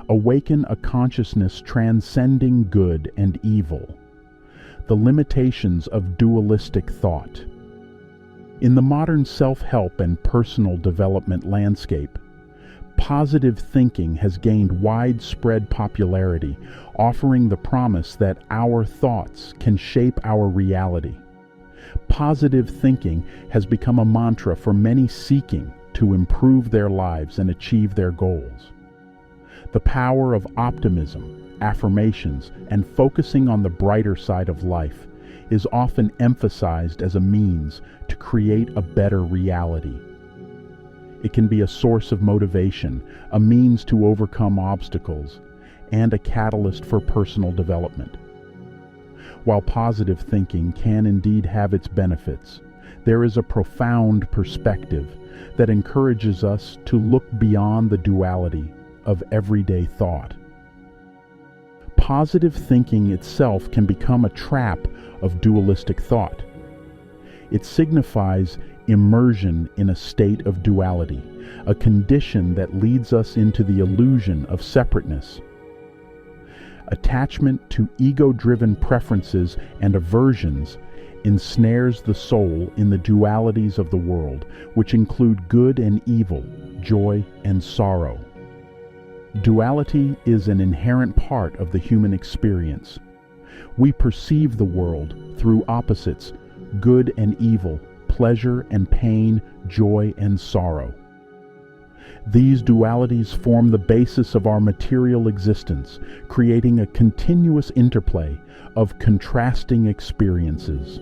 Awaken a consciousness transcending good and evil. The limitations of dualistic thought. In the modern self-help and personal development landscape, positive thinking has gained widespread popularity, offering the promise that our thoughts can shape our reality. Positive thinking has become a mantra for many seeking to improve their lives and achieve their goals. The power of optimism, affirmations, and focusing on the brighter side of life is often emphasized as a means to create a better reality. It can be a source of motivation, a means to overcome obstacles, and a catalyst for personal development. While positive thinking can indeed have its benefits, there is a profound perspective that encourages us to look beyond the duality of everyday thought. Positive thinking itself can become a trap of dualistic thought. It signifies immersion in a state of duality, a condition that leads us into the illusion of separateness. Attachment to ego-driven preferences and aversions ensnares the soul in the dualities of the world, which include good and evil, joy and sorrow. Duality is an inherent part of the human experience. We perceive the world through opposites, good and evil, pleasure and pain, joy and sorrow. These dualities form the basis of our material existence, creating a continuous interplay of contrasting experiences.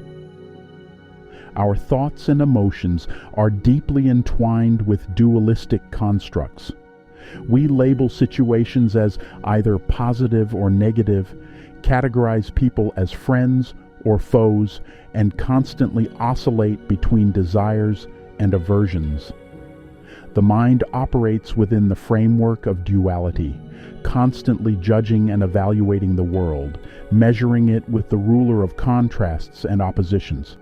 Our thoughts and emotions are deeply entwined with dualistic constructs. We label situations as either positive or negative, categorize people as friends or foes, and constantly oscillate between desires and aversions. The mind operates within the framework of duality, constantly judging and evaluating the world, measuring it with the ruler of contrasts and oppositions.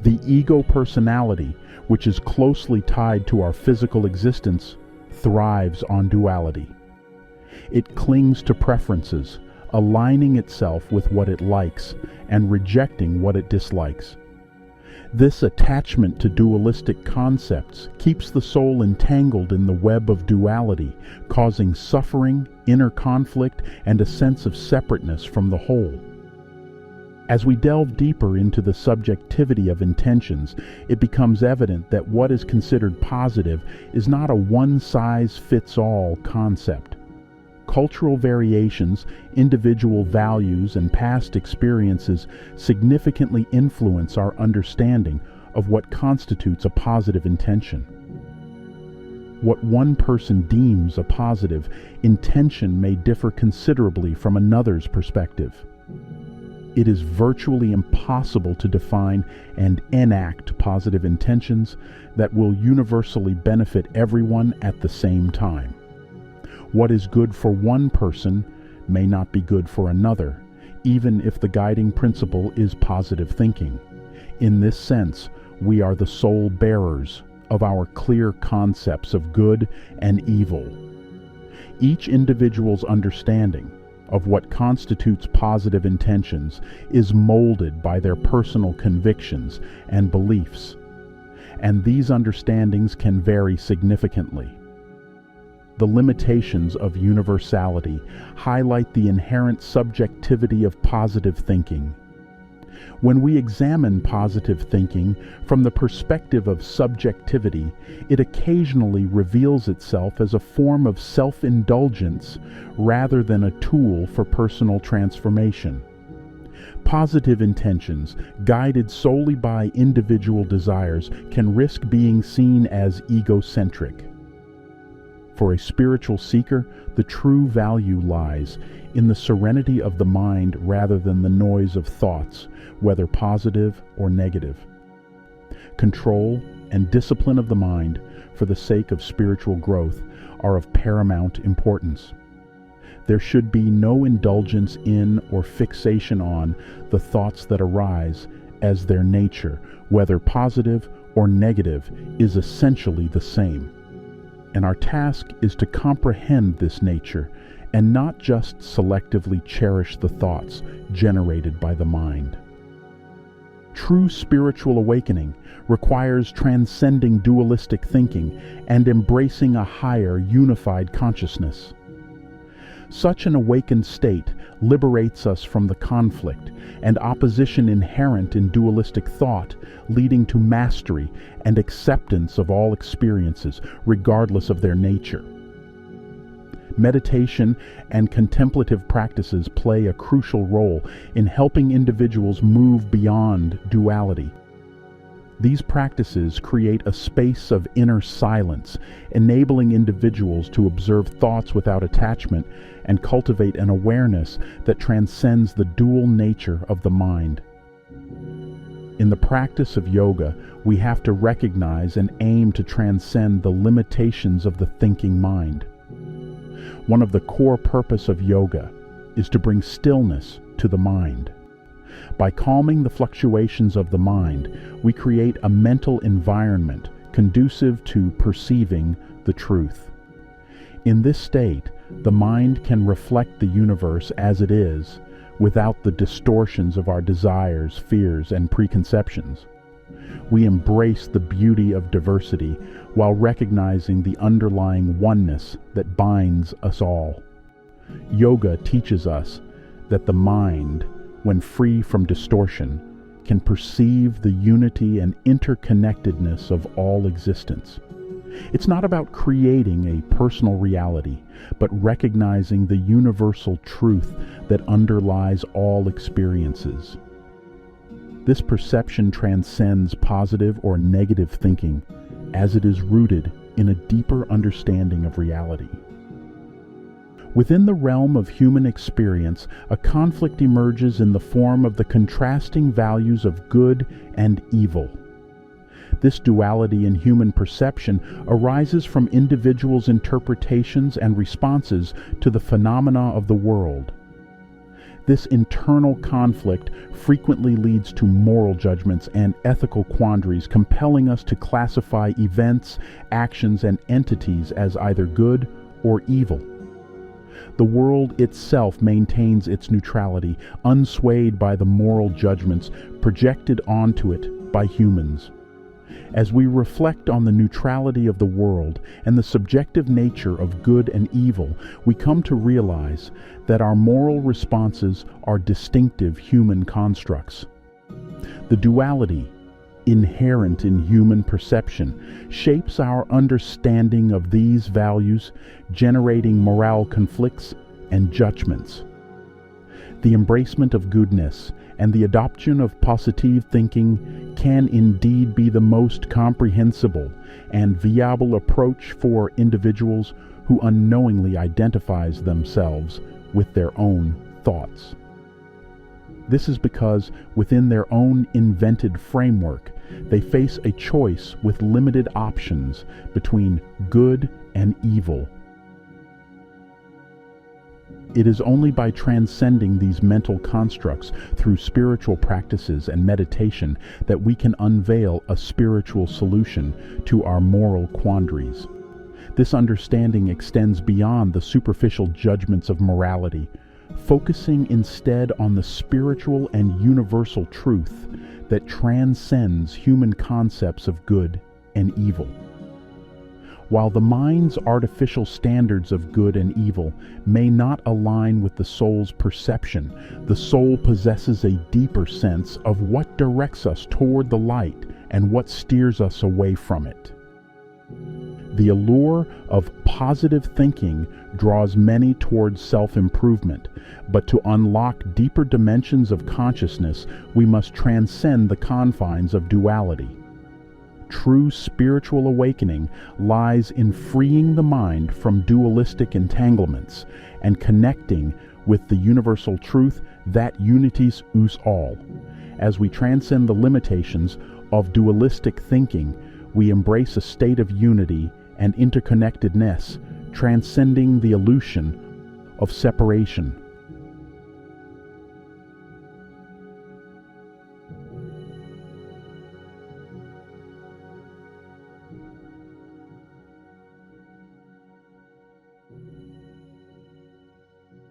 The ego personality, which is closely tied to our physical existence, thrives on duality. It clings to preferences, aligning itself with what it likes and rejecting what it dislikes. This attachment to dualistic concepts keeps the soul entangled in the web of duality, causing suffering, inner conflict, and a sense of separateness from the whole. As we delve deeper into the subjectivity of intentions, it becomes evident that what is considered positive is not a one-size-fits-all concept. Cultural variations, individual values, and past experiences significantly influence our understanding of what constitutes a positive intention. What one person deems a positive intention may differ considerably from another's perspective. It is virtually impossible to define and enact positive intentions that will universally benefit everyone at the same time. What is good for one person may not be good for another, even if the guiding principle is positive thinking. In this sense, we are the sole bearers of our clear concepts of good and evil. Each individual's understanding of what constitutes positive intentions is molded by their personal convictions and beliefs, and these understandings can vary significantly. The limitations of universality highlight the inherent subjectivity of positive thinking. When we examine positive thinking from the perspective of subjectivity, it occasionally reveals itself as a form of self-indulgence rather than a tool for personal transformation. Positive intentions, guided solely by individual desires, can risk being seen as egocentric. For a spiritual seeker, the true value lies in the serenity of the mind rather than the noise of thoughts, whether positive or negative. Control and discipline of the mind for the sake of spiritual growth are of paramount importance. There should be no indulgence in or fixation on the thoughts that arise, as their nature, whether positive or negative, is essentially the same. And our task is to comprehend this nature and not just selectively cherish the thoughts generated by the mind. True spiritual awakening requires transcending dualistic thinking and embracing a higher, unified consciousness. Such an awakened state liberates us from the conflict and opposition inherent in dualistic thought, leading to mastery and acceptance of all experiences, regardless of their nature. Meditation and contemplative practices play a crucial role in helping individuals move beyond duality. These practices create a space of inner silence, enabling individuals to observe thoughts without attachment and cultivate an awareness that transcends the dual nature of the mind. In the practice of yoga, we have to recognize and aim to transcend the limitations of the thinking mind. One of the core purposes of yoga is to bring stillness to the mind. By calming the fluctuations of the mind, we create a mental environment conducive to perceiving the truth. In this state, the mind can reflect the universe as it is, without the distortions of our desires, fears, and preconceptions. We embrace the beauty of diversity while recognizing the underlying oneness that binds us all. Yoga teaches us that the mind, when free from distortion, can perceive the unity and interconnectedness of all existence. It's not about creating a personal reality, but recognizing the universal truth that underlies all experiences. This perception transcends positive or negative thinking, as it is rooted in a deeper understanding of reality. Within the realm of human experience, a conflict emerges in the form of the contrasting values of good and evil. This duality in human perception arises from individuals' interpretations and responses to the phenomena of the world. This internal conflict frequently leads to moral judgments and ethical quandaries, compelling us to classify events, actions, and entities as either good or evil. The world itself maintains its neutrality, unswayed by the moral judgments projected onto it by humans. As we reflect on the neutrality of the world and the subjective nature of good and evil, we come to realize that our moral responses are distinctive human constructs. The duality, inherent in human perception, shapes our understanding of these values, generating moral conflicts and judgments. The embracement of goodness and the adoption of positive thinking can indeed be the most comprehensible and viable approach for individuals who unknowingly identifies themselves with their own thoughts. This is because within their own invented framework, they face a choice with limited options between good and evil. It is only by transcending these mental constructs through spiritual practices and meditation that we can unveil a spiritual solution to our moral quandaries. This understanding extends beyond the superficial judgments of morality, focusing instead on the spiritual and universal truth that transcends human concepts of good and evil. While the mind's artificial standards of good and evil may not align with the soul's perception, the soul possesses a deeper sense of what directs us toward the light and what steers us away from it. The allure of positive thinking draws many towards self-improvement, but to unlock deeper dimensions of consciousness, we must transcend the confines of duality. True spiritual awakening lies in freeing the mind from dualistic entanglements and connecting with the universal truth that unites us all. As we transcend the limitations of dualistic thinking, we embrace a state of unity and interconnectedness, transcending the illusion of separation.